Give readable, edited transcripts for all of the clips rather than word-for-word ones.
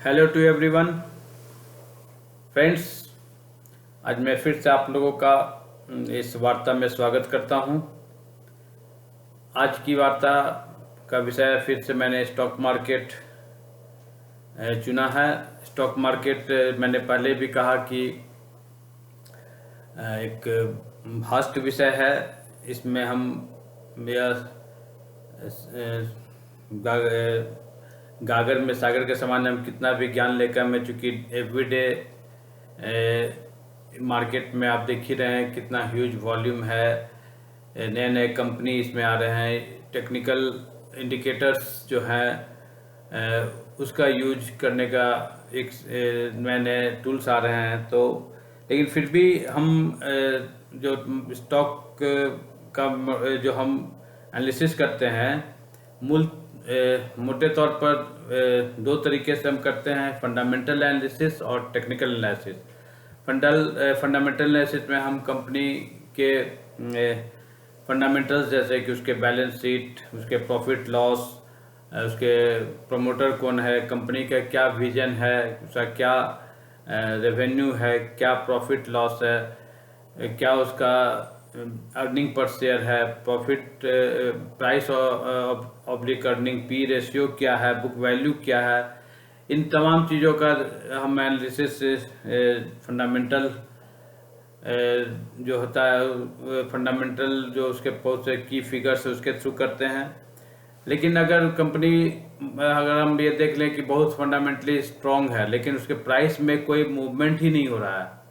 Hello to everyone friends. आज मैं फिर से आप लोगों का इस वार्ता में स्वागत करता हूं। आज की वार्ता का विषय फिर से मैंने स्टॉक मार्केट चुना है। स्टॉक मार्केट मैंने पहले भी कहा कि एक वास्ट विषय है। इसमें हम यह गागर में सागर के समान हम कितना भी ज्ञान लेकर मैं, चूँकि एवरीडे मार्केट में आप देख ही रहे हैं कितना ह्यूज वॉल्यूम है, नए नए कंपनी इसमें आ रहे हैं, टेक्निकल इंडिकेटर्स जो हैं उसका यूज करने का एक नए नए टूल्स आ रहे हैं। तो लेकिन फिर भी हम जो स्टॉक का जो हम एनालिसिस करते हैं मोटे तौर पर दो तरीके से हम करते हैं, फंडामेंटल एनालिसिस और टेक्निकल एनालिसिस। फंडामेंटल एनालिसिस में हम कंपनी के फंडामेंटल्स जैसे कि उसके बैलेंस शीट, उसके प्रॉफिट लॉस, उसके प्रमोटर कौन है, कंपनी का क्या विजन है, उसका क्या रेवेन्यू है, क्या प्रॉफिट लॉस है, क्या उसका अर्निंग पर शेयर है, profit price oblique earning P ratio क्या है, बुक वैल्यू क्या है, इन तमाम चीज़ों का हम एनालिसिस फंडामेंटल जो होता है, फंडामेंटल जो उसके बहुत से की फिगर्स उसके थ्रू करते हैं। लेकिन अगर हम ये देख लें कि बहुत फंडामेंटली स्ट्रॉन्ग है लेकिन उसके प्राइस में कोई मूवमेंट ही नहीं हो रहा है,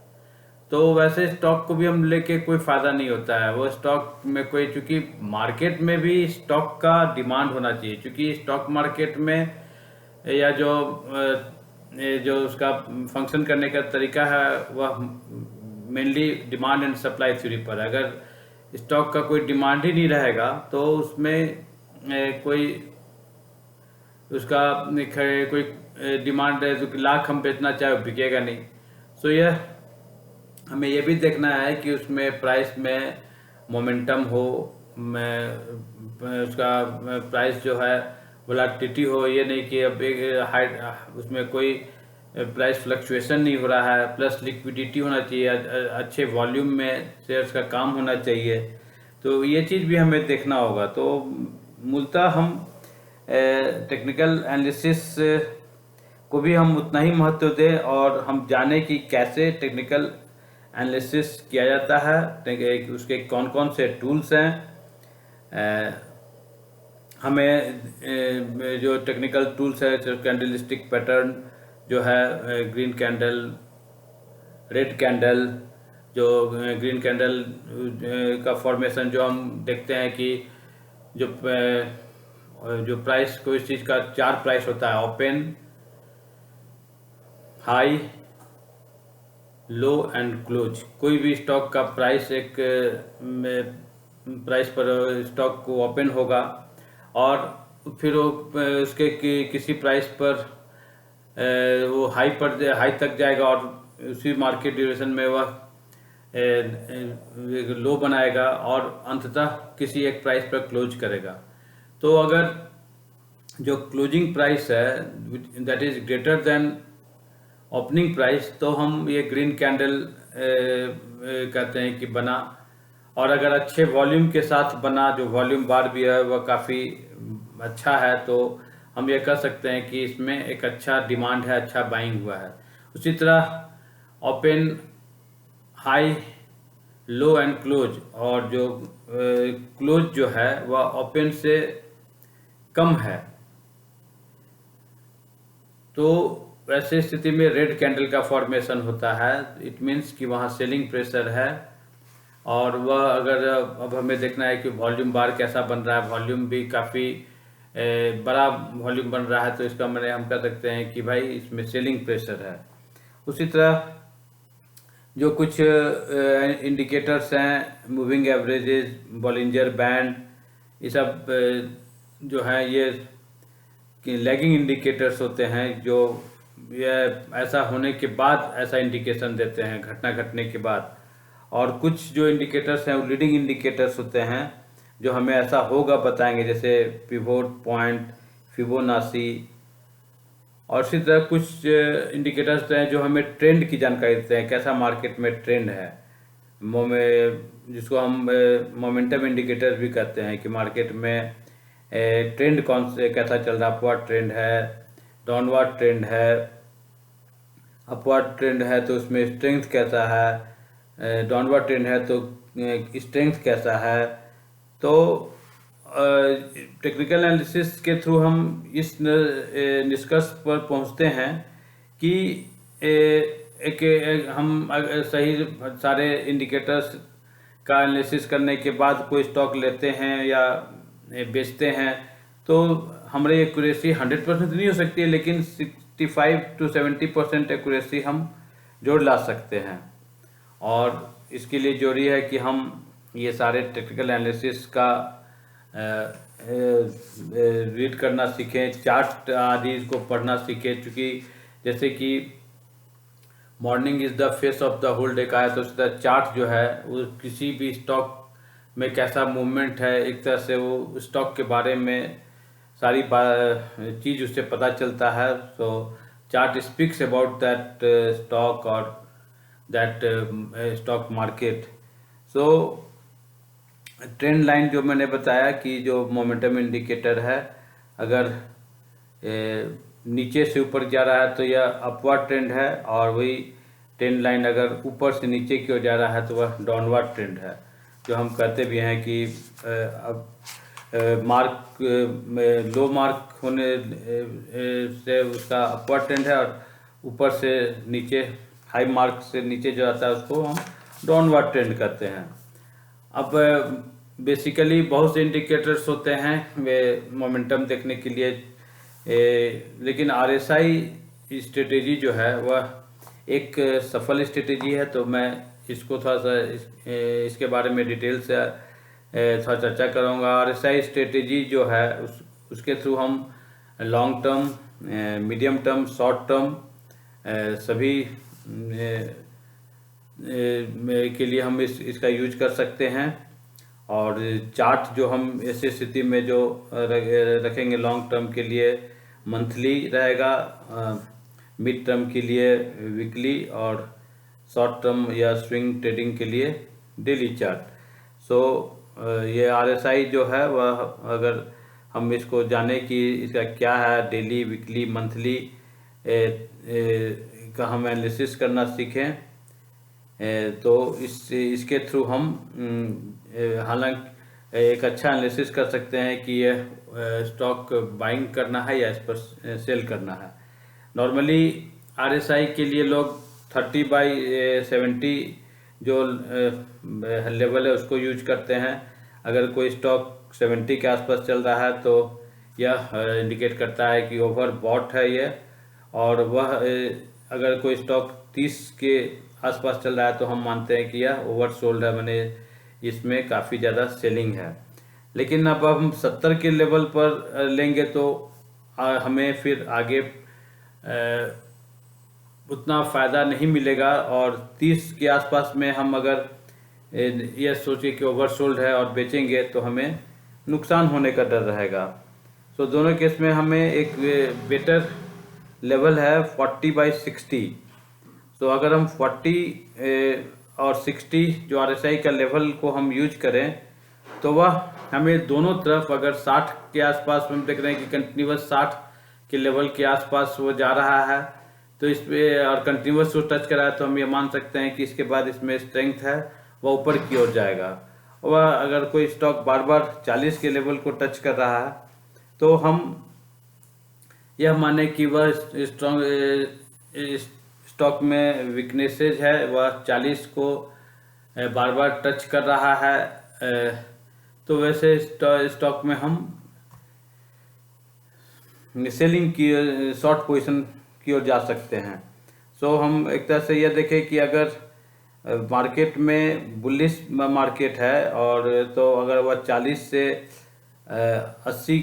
तो वैसे स्टॉक को भी हम लेके कोई फ़ायदा नहीं होता है। वो स्टॉक में कोई, चूँकि मार्केट में भी स्टॉक का डिमांड होना चाहिए, क्योंकि स्टॉक मार्केट में या जो उसका फंक्शन करने का तरीका है वह mainly demand and supply theory पर है। अगर स्टॉक का कोई डिमांड ही नहीं रहेगा तो उसमें कोई उसका कोई डिमांड है, जो लाख हम बेचना चाहे बिकेगा नहीं। सो यह हमें ये भी देखना है कि उसमें प्राइस में मोमेंटम हो, उसका प्राइस जो है वोलेटिलिटी हो। ये नहीं कि अब एक हाई उसमें कोई प्राइस फ्लक्चुएशन नहीं हो रहा है, प्लस लिक्विडिटी होना चाहिए, अच्छे वॉल्यूम में शेयर्स का काम होना चाहिए। तो ये चीज़ भी हमें देखना होगा। तो मूलतः हम टेक्निकल एनालिसिस को भी हम उतना ही महत्व दें और हम जाने कि कैसे टेक्निकल एनालिसिस किया जाता है, उसके कौन कौन से टूल्स हैं। हमें जो टेक्निकल टूल्स है, कैंडलस्टिक पैटर्न जो है, ग्रीन कैंडल, रेड कैंडल, जो ग्रीन कैंडल का फॉर्मेशन जो हम देखते हैं कि जो प्राइस कोई चीज़ का 4 प्राइस होता है, open, high, low and close. कोई भी स्टॉक का प्राइस एक प्राइस पर स्टॉक को ओपन होगा और फिर वो उसके किसी प्राइस पर वो हाई तक जाएगा और उसी मार्केट ड्यूरेशन में वह लो बनाएगा और अंततः किसी एक प्राइस पर क्लोज करेगा। तो अगर जो क्लोजिंग प्राइस है that is greater than opening price, तो हम ये ग्रीन कैंडल कहते हैं कि बना। और अगर अच्छे वॉल्यूम के साथ बना, जो वॉल्यूम बार भी है वह काफ़ी अच्छा है, तो हम ये कह सकते हैं कि इसमें एक अच्छा डिमांड है, अच्छा बाइंग हुआ है। उसी तरह open, high, low and close, और जो क्लोज जो है वह ओपन से कम है, तो वैसे स्थिति में रेड कैंडल का फॉर्मेशन होता है। इट मीन्स कि वहाँ सेलिंग प्रेशर है। और वह अगर अब हमें देखना है कि वॉल्यूम बार कैसा बन रहा है, वॉल्यूम भी काफ़ी बड़ा वॉल्यूम बन रहा है, तो इसका मैंने हम कह सकते हैं कि भाई इसमें सेलिंग प्रेशर है। उसी तरह जो कुछ इंडिकेटर्स हैं, मूविंग एवरेजेस, बॉलिंजर बैंड, ये सब जो हैं ये लैगिंग इंडिकेटर्स होते हैं, जो ये ऐसा होने के बाद ऐसा इंडिकेशन देते हैं, घटना घटने के बाद। और कुछ जो इंडिकेटर्स हैं वो लीडिंग इंडिकेटर्स होते हैं, जो हमें ऐसा होगा बताएंगे, जैसे पिवोट पॉइंट, फिबोनाची, और इसी तरह कुछ इंडिकेटर्स हैं जो हमें ट्रेंड की जानकारी देते हैं, कैसा मार्केट में ट्रेंड है। जिसको हम मोमेंटम इंडिकेटर भी कहते हैं कि मार्केट में ट्रेंड कौन से कैसा चल रहा है, अपवर्ड ट्रेंड है, डाउनवर्ड ट्रेंड है। अपवर्ड ट्रेंड है तो उसमें स्ट्रेंथ कैसा है, डाउनवर्ड ट्रेंड है तो स्ट्रेंथ कैसा है। तो टेक्निकल एनालिसिस के थ्रू हम इस निष्कर्ष पर पहुंचते हैं कि हम सही सारे इंडिकेटर्स का एनालिसिस करने के बाद कोई स्टॉक लेते हैं या बेचते हैं तो हमारी एक्यूरेसी 100% नहीं हो सकती है, लेकिन 65 to 70% एक्यूरेसी हम जोड़ ला सकते हैं। और इसके लिए जरूरी है कि हम ये सारे टेक्निकल एनालिसिस का रीड करना सीखें, चार्ट आदि को पढ़ना सीखें। क्योंकि जैसे कि morning is the face of the whole day का है, तो उस तरह चार्ट जो है वो किसी भी स्टॉक में कैसा मूवमेंट है, एक तरह से वो स्टॉक के बारे में सारी चीज़ उससे पता चलता है। So chart speaks about that stock और that stock market. So trend line जो मैंने बताया कि जो मोमेंटम इंडिकेटर है, अगर नीचे से ऊपर जा रहा है तो यह अपवर्ड ट्रेंड है, और वही ट्रेंड लाइन अगर ऊपर से नीचे की ओर जा रहा है तो वह डाउनवर्ड ट्रेंड है। जो हम कहते भी हैं कि अब मार्क लो मार्क होने से उसका अपवर्ड ट्रेंड है, और ऊपर से नीचे हाई मार्क से नीचे जो आता है उसको हम डाउनवर्ड ट्रेंड कहते हैं। अब बेसिकली बहुत से इंडिकेटर्स होते हैं वे मोमेंटम देखने के लिए, लेकिन RSI स्ट्रेटेजी जो है वह एक सफल स्ट्रेटेजी है। तो मैं इसको थोड़ा सा इसके बारे में डिटेल से थोड़ा चर्चा करूँगा। RSI स्ट्रेटेजी जो है उसके थ्रू हम long term, medium term, short term सभी के लिए हम इसका यूज कर सकते हैं। और चार्ट जो हम ऐसी स्थिति में जो रखेंगे लॉन्ग टर्म के लिए मंथली रहेगा, मिड टर्म के लिए वीकली, और शॉर्ट टर्म या स्विंग ट्रेडिंग के लिए डेली चार्ट। सो ये RSI जो है वह अगर हम इसको जाने कि इसका क्या है, डेली, वीकली, मंथली का हम एनालिसिस करना सीखें, तो इसके थ्रू हम हालांकि एक अच्छा एनालिसिस कर सकते हैं कि यह स्टॉक बाइंग करना है या इस पर सेल करना है। नॉर्मली RSI के लिए लोग 30/70 जो लेवल है उसको यूज करते हैं। अगर कोई स्टॉक 70 के आसपास चल रहा है तो यह इंडिकेट करता है कि ओवर बॉट है ये, और वह अगर कोई स्टॉक 30 के आसपास चल रहा है तो हम मानते हैं कि यह ओवर सोल्ड है, मैंने इसमें काफ़ी ज़्यादा सेलिंग है। लेकिन अब हम 70 के लेवल पर लेंगे तो हमें फिर आगे उतना फ़ायदा नहीं मिलेगा, और 30 के आसपास में हम अगर यह सोचे कि ओवर सोल्ड है और बेचेंगे तो हमें नुकसान होने का डर रहेगा। तो दोनों केस में हमें एक बेटर लेवल है 40/60। तो अगर हम 40 और 60 जो RSI का लेवल को हम यूज करें तो वह हमें दोनों तरफ, अगर 60 के आसपास हम देख रहे हैं कि कंटिन्यूस 60 के लेवल के आसपास वो जा रहा है, तो इस पे और कंटिन्यूस वो टच कर रहा है तो हम ये मान सकते हैं कि इसके बाद इसमें स्ट्रेंथ है, वह ऊपर की ओर जाएगा। वह अगर कोई स्टॉक बार बार 40 के लेवल को टच कर रहा है तो हम यह माने कि वह स्टॉक में वीकनेसेज है, वह 40 को बार बार टच कर रहा है। तो वैसे स्टॉक में हम सेलिंग की शॉर्ट पोजीशन की ओर जा सकते हैं। सो हम एक तरह से यह देखें कि अगर मार्केट में बुलिश मार्केट है और तो अगर वह 40 से 80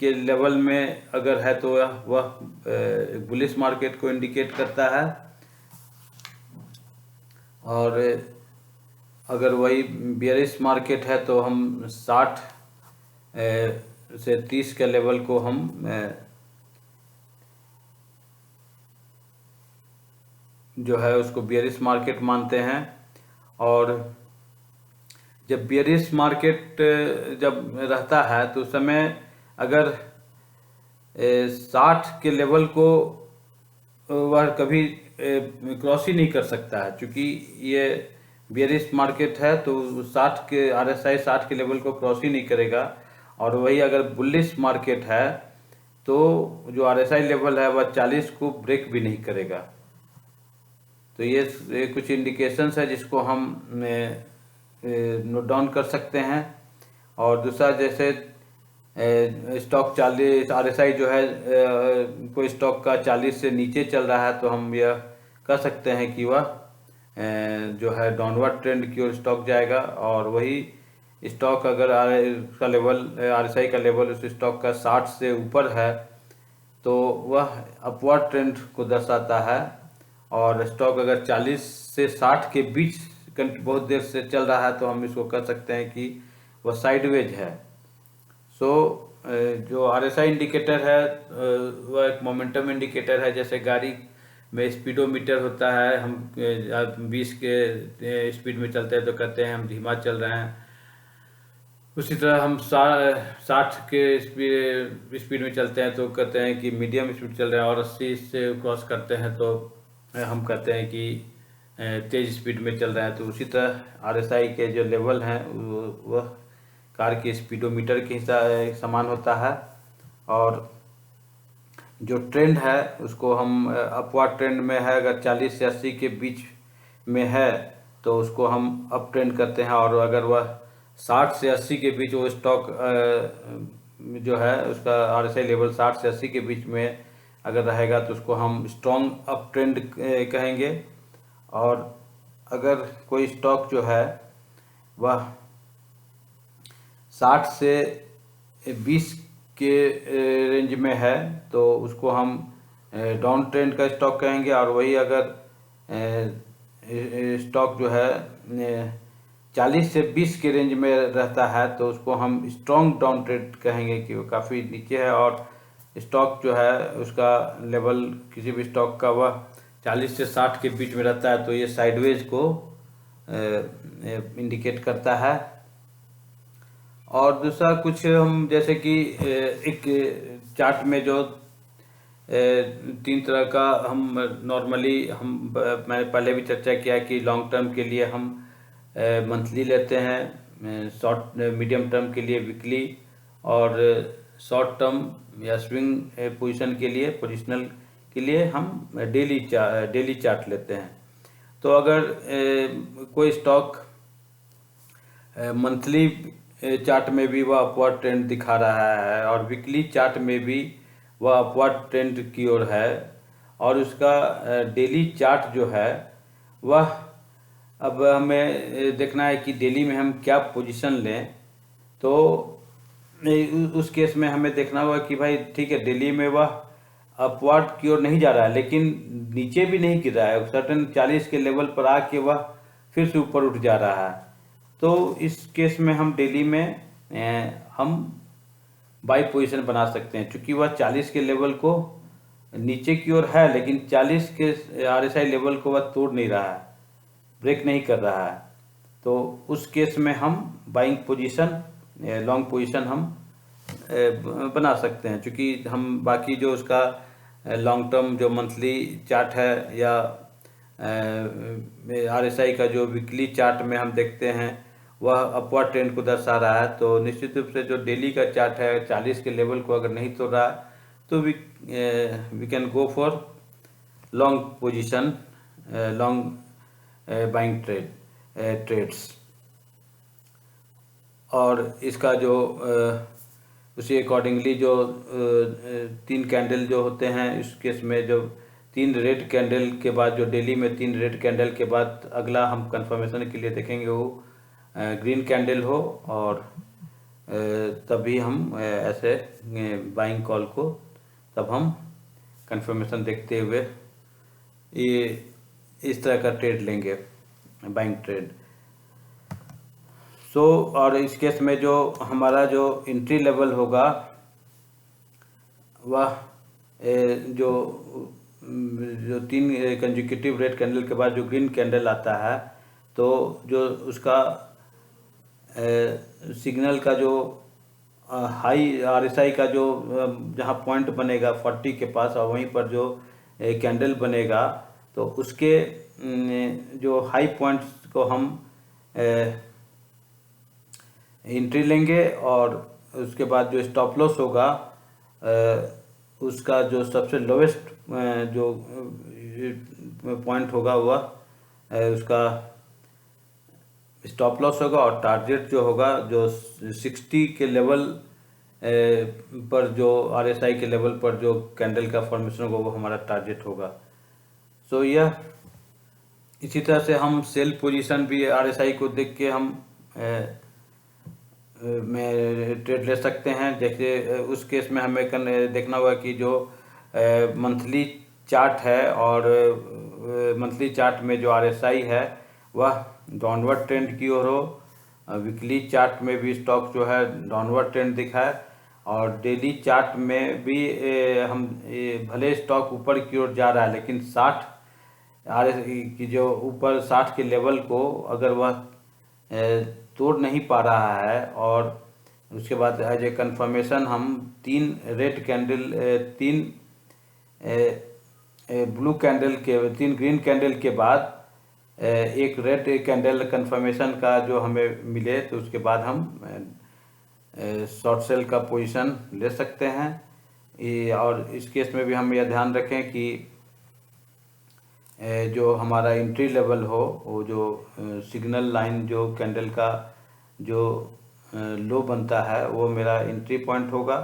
के लेवल में अगर है तो वह बुलिश मार्केट को इंडिकेट करता है, और अगर वही बेयरिश मार्केट है तो हम 60 से 30 के लेवल को हम जो है उसको बियरिश मार्केट मानते हैं। और जब बियरिश मार्केट जब रहता है तो उस समय अगर 60 के लेवल को वह कभी क्रॉस ही नहीं कर सकता है, क्योंकि ये बियरिश मार्केट है तो 60 के RSI 60 के लेवल को क्रॉस ही नहीं करेगा। और वही अगर बुलिश मार्केट है तो जो RSI लेवल है वह 40 को ब्रेक भी नहीं करेगा। तो ये कुछ इंडिकेशंस है जिसको हम नोट डाउन कर सकते हैं। और दूसरा, जैसे स्टॉक 40 RSI जो है कोई स्टॉक का 40 से नीचे चल रहा है तो हम यह कह सकते हैं कि वह जो है डाउनवर्ड ट्रेंड की ओर स्टॉक जाएगा। और वही स्टॉक अगर का लेवल RSI का लेवल उस स्टॉक का 60 से ऊपर है तो वह अपवर्ड ट्रेंड को दर्शाता है। और स्टॉक अगर 40 से 60 के बीच बहुत देर से चल रहा है तो हम इसको कह सकते हैं कि वह साइडवेज है। सो जो RSI इंडिकेटर है वह एक मोमेंटम इंडिकेटर है। जैसे गाड़ी में स्पीडोमीटर होता है, हम 20 के स्पीड में चलते हैं तो कहते हैं हम धीमा चल रहे हैं। उसी तरह हम 60 के स्पीड में चलते हैं तो कहते हैं कि मीडियम स्पीड चल रहे हैं। और 80 से क्रॉस करते हैं तो हम कहते हैं कि तेज स्पीड में चल रहे हैं। तो उसी तरह RSI के जो लेवल हैं वह कार के स्पीडोमीटर के समान होता है। और जो ट्रेंड है उसको हम अपवर्ड ट्रेंड में है, अगर 40 से 80 के बीच में है तो उसको हम अप ट्रेंड करते हैं। और अगर वह 60 से 80 के बीच वो स्टॉक जो है उसका RSI लेवल 60 से 80 के बीच में अगर रहेगा तो उसको हम स्ट्रॉन्ग अप ट्रेंड कहेंगे। और अगर कोई स्टॉक जो है वह 60 से 20 के रेंज में है तो उसको हम डाउन ट्रेंड का स्टॉक कहेंगे। और वही अगर स्टॉक जो है 40 से 20 के रेंज में रहता है तो उसको हम स्ट्रॉन्ग डाउन ट्रेंड कहेंगे कि वो काफ़ी नीचे है। और स्टॉक जो है उसका लेवल किसी भी स्टॉक का वह 40 से 60 के बीच में रहता है तो ये साइडवेज को इंडिकेट करता है। और दूसरा कुछ हम जैसे कि एक चार्ट में जो 3 तरह का हम नॉर्मली मैंने पहले भी चर्चा किया कि लॉन्ग टर्म के लिए हम मंथली लेते हैं, शॉर्ट मीडियम टर्म के लिए वीकली, और शॉर्ट टर्म या स्विंग पोजीशन के लिए पोजिशनल के लिए हम डेली चार्ट लेते हैं। तो अगर कोई स्टॉक मंथली चार्ट में भी वह अपवर्ड ट्रेंड दिखा रहा है और वीकली चार्ट में भी वह अपवर्ड ट्रेंड की ओर है और उसका डेली चार्ट जो है वह, अब हमें देखना है कि डेली में हम क्या पोजीशन लें। तो उस केस में हमें देखना होगा कि भाई ठीक है, डेली में वह अपवर्ड की ओर नहीं जा रहा है लेकिन नीचे भी नहीं गिर रहा है, सर्टेन 40 के लेवल पर आके वह फिर से ऊपर उठ जा रहा है। तो इस केस में हम डेली में हम बाई पोजीशन बना सकते हैं, क्योंकि वह 40 के लेवल को नीचे की ओर है लेकिन 40 के RSI लेवल को वह तोड़ नहीं रहा है, ब्रेक नहीं कर रहा है। तो उस केस में हम बाइंग पोजीशन, लॉन्ग पोजीशन हम बना सकते हैं, क्योंकि हम बाकी जो उसका लॉन्ग टर्म जो मंथली चार्ट है या RSI का जो वीकली चार्ट में हम देखते हैं वह अपवर्ड ट्रेंड को दर्शा रहा है। तो निश्चित रूप से जो डेली का चार्ट है 40 के लेवल को अगर नहीं तोड़ रहा है तो we can go for long position, long buying trades. और इसका जो उसी अकॉर्डिंगली जो 3 कैंडल जो होते हैं, इस केस में जो 3 रेड कैंडल के बाद, जो डेली में 3 रेड कैंडल के बाद अगला हम कंफर्मेशन के लिए देखेंगे वो ग्रीन कैंडल हो, और तभी हम ऐसे बाइंग कॉल को तब हम कंफर्मेशन देखते हुए ये इस तरह का ट्रेड लेंगे, बाइंग ट्रेड। सो और इस केस में जो हमारा जो एंट्री लेवल होगा वह जो जो 3 कंजिक्यूटिव रेड कैंडल के बाद जो ग्रीन कैंडल आता है, तो जो उसका सिग्नल का जो हाई आरएसआई का जो जहाँ पॉइंट बनेगा 40 के पास, और वहीं पर जो कैंडल बनेगा, तो उसके जो हाई पॉइंट्स को हम एंट्री लेंगे, और उसके बाद जो स्टॉप लॉस होगा उसका जो सबसे लोवेस्ट जो पॉइंट होगा वह उसका स्टॉप लॉस होगा, और टारगेट जो होगा जो 60 के लेवल पर जो आरएसआई के लेवल पर जो कैंडल का फॉर्मेशन होगा वो हमारा टारगेट होगा। सो यह इसी तरह से हम सेल पोजीशन भी आरएसआई को देख के हम में ट्रेड ले सकते हैं। जैसे उस केस में हमें देखना होगा कि जो मंथली चार्ट है, और मंथली चार्ट में जो आरएसआई है वह डाउनवर्ड ट्रेंड की ओर हो। वीकली चार्ट में भी स्टॉक जो है डाउनवर्ड ट्रेंड दिखाए, और डेली चार्ट में भी हम भले स्टॉक ऊपर की ओर जा रहा है, लेकिन 60 की जो ऊपर 60 के लेवल को अगर वह तोड़ नहीं पा रहा है, और उसके बाद एज ए कंफर्मेशन हम 3 रेड कैंडल, 3 ब्लू कैंडल के, 3 ग्रीन कैंडल के बाद एक रेड कैंडल कंफर्मेशन का जो हमें मिले, तो उसके बाद हम शॉर्ट सेल का पोजीशन ले सकते हैं। और इस केस में भी हम यह ध्यान रखें कि जो हमारा एंट्री लेवल हो, वो जो सिग्नल लाइन जो कैंडल का जो लो बनता है वो मेरा एंट्री पॉइंट होगा,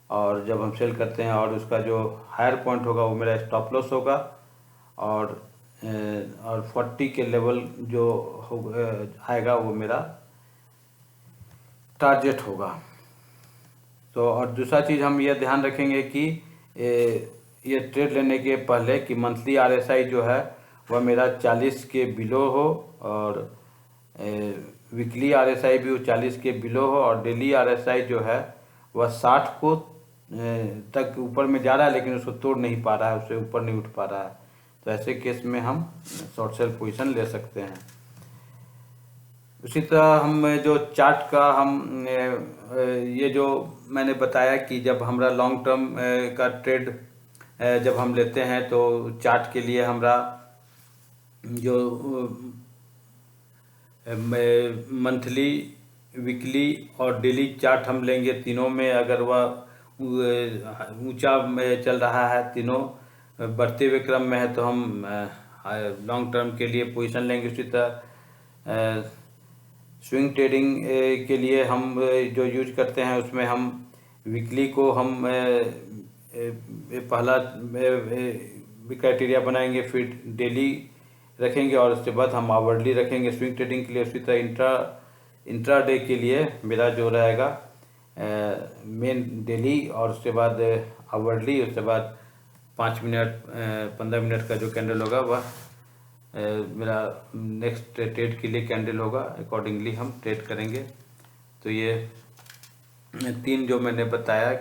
और जब हम सेल करते हैं, और उसका जो हायर पॉइंट होगा वो मेरा स्टॉप लॉस होगा, और 40 के लेवल जो आएगा वो मेरा टारगेट होगा। तो और दूसरा चीज़ हम ये ध्यान रखेंगे कि ये ट्रेड लेने के पहले कि मंथली आरएसआई जो है वह मेरा 40 के बिलो हो, और वीकली आरएसआई भी 40 के बिलो हो, और डेली आरएसआई जो है वह 60 को तक ऊपर में जा रहा है, लेकिन उसको तोड़ नहीं पा रहा है, उससे ऊपर नहीं उठ पा रहा है। तो ऐसे केस में हम शॉर्ट सेल पोजीशन ले सकते हैं। उसी तरह हम जो चार्ट का हम ये जो मैंने बताया कि जब हमारा लॉन्ग टर्म का ट्रेड जब हम लेते हैं, तो चार्ट के लिए हमारा जो मंथली, वीकली और डेली चार्ट हम लेंगे, तीनों में अगर वह ऊंचा में चल रहा है, तीनों बढ़ते हुए क्रम में है, तो हम लॉन्ग टर्म के लिए पोजीशन लेंगे। उसी तरह स्विंग ट्रेडिंग के लिए हम जो यूज करते हैं, उसमें हम वीकली को हम पहला क्राइटेरिया बनाएंगे, फिर डेली रखेंगे, और उसके बाद हम आवरली रखेंगे स्विंग ट्रेडिंग के लिए। उसी तरह इंट्रा डे के लिए मेरा जो रहेगा मेन डेली, और उसके बाद आवरली, उसके बाद 5 मिनट 15 मिनट का जो कैंडल होगा वह मेरा नेक्स्ट ट्रेड के लिए कैंडल होगा। अकॉर्डिंगली हम ट्रेड करेंगे। तो ये 3 जो मैंने बताया,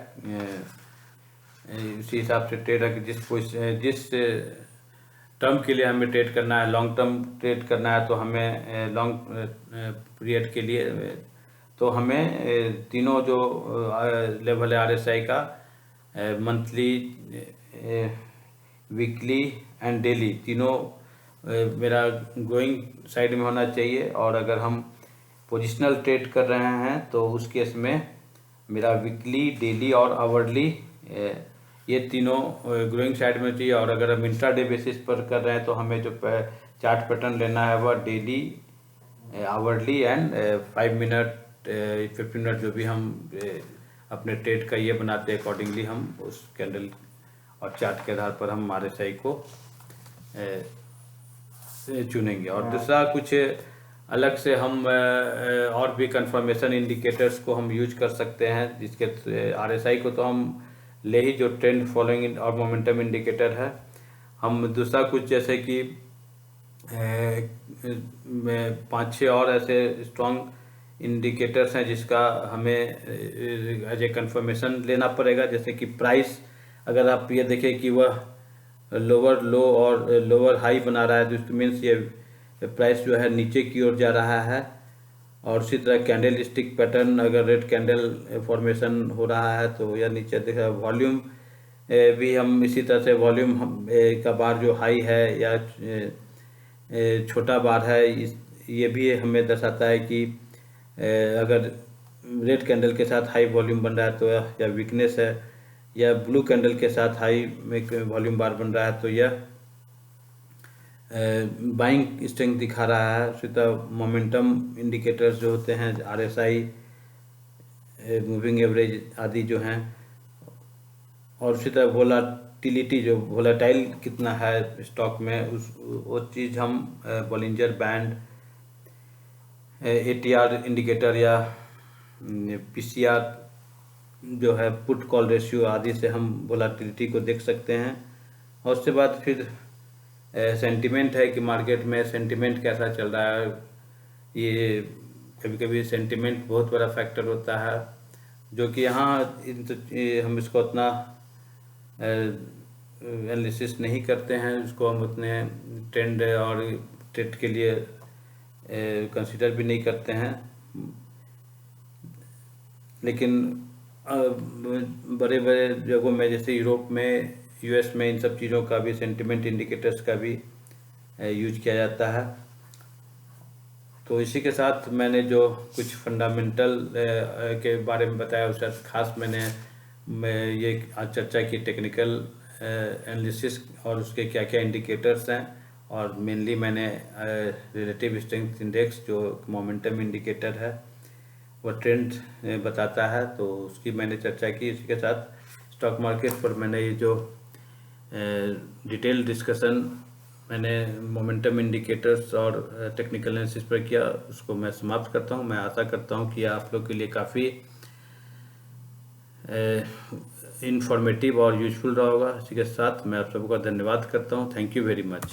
उसी हिसाब से ट्रेड जिस टर्म के लिए हमें ट्रेड करना है, लॉन्ग टर्म ट्रेड करना है, तो हमें लॉन्ग पीरियड के लिए तो हमें तीनों जो लेवल है आरएसआई का, मंथली, वीकली एंड डेली, तीनों मेरा ग्रोइंग साइड में होना चाहिए। और अगर हम पोजिशनल ट्रेड कर रहे हैं तो उस केस में मेरा वीकली, डेली और आवरली ये तीनों ग्रोइंग साइड में चाहिए। और अगर हम इंट्राडे बेसिस पर कर रहे हैं तो हमें जो चार्ट पैटर्न लेना है वह daily, hourly and 5 minute 15 minute जो भी हम अपने ट्रेड का ये बनाते हैं, अकॉर्डिंगली हम उस कैंडल और चार्ट के आधार पर हम आरएसआई को चुनेंगे। और दूसरा कुछ अलग से हम और भी कंफर्मेशन इंडिकेटर्स को हम यूज कर सकते हैं, जिसके आरएसआई को तो हम ले ही, जो ट्रेंड फॉलोइंग और मोमेंटम इंडिकेटर है। हम दूसरा कुछ जैसे कि 5-6 और ऐसे स्ट्रॉन्ग इंडिकेटर्स हैं जिसका हमें एज ए कंफर्मेशन लेना पड़ेगा। जैसे कि प्राइस, अगर आप ये देखें कि वह लोअर लो और लोअर हाई बना रहा है, जिसको मीन्स ये प्राइस जो है नीचे की ओर जा रहा है। और उसी तरह कैंडल स्टिक पैटर्न, अगर रेड कैंडल फॉर्मेशन हो रहा है तो यह नीचे दिख रहा है। वॉल्यूम भी हम इसी तरह से वॉल्यूम का बार जो हाई है या छोटा बार है, ये भी हमें दर्शाता है कि अगर रेड कैंडल के साथ हाई वॉल्यूम बन रहा है तो यह वीकनेस है, या ब्लू कैंडल के साथ हाई में वॉल्यूम बार बन रहा है तो यह बाइंग स्ट्रेंथ दिखा रहा है। उसी तरह मोमेंटम इंडिकेटर्स जो होते हैं, RSI, मूविंग एवरेज आदि जो हैं, और उसी तरह वोलाटिलिटी, जो वोलाटाइल कितना है स्टॉक में, वो चीज़ हम बॉलिंजर बैंड, ATR इंडिकेटर या PCR जो है पुट कॉल रेशियो आदि से हम वोलाटिलिटी को देख सकते हैं। और उसके बाद फिर सेंटिमेंट है कि मार्केट में सेंटिमेंट कैसा चल रहा है। ये कभी कभी सेंटिमेंट बहुत बड़ा फैक्टर होता है, जो कि यहाँ हम इसको उतना एनालिसिस नहीं करते हैं, इसको हम उतने ट्रेंड और ट्रेड के लिए कंसीडर भी नहीं करते हैं। लेकिन बड़े बड़े जगहों में जैसे यूरोप में, US में, इन सब चीज़ों का भी, सेंटिमेंट इंडिकेटर्स का भी यूज किया जाता है। तो इसी के साथ मैंने जो कुछ फंडामेंटल के बारे में बताया, उसका खास मैं ये आज चर्चा की टेक्निकल एनालिसिस और उसके क्या क्या इंडिकेटर्स हैं। और मेनली मैंने रिलेटिव स्ट्रेंथ इंडेक्स जो मोमेंटम इंडिकेटर है, वो ट्रेंड बताता है, तो उसकी मैंने चर्चा की। इसी के साथ स्टॉक मार्केट पर मैंने ये जो डिटेल डिस्कशन मैंने मोमेंटम इंडिकेटर्स और टेक्निकल एनालिसिस पर किया, उसको मैं समाप्त करता हूँ। मैं आशा करता हूँ कि आप लोग के लिए काफ़ी इंफॉर्मेटिव और यूजफुल रहा होगा। इसी के साथ मैं आप सबका धन्यवाद करता हूँ। Thank you very much.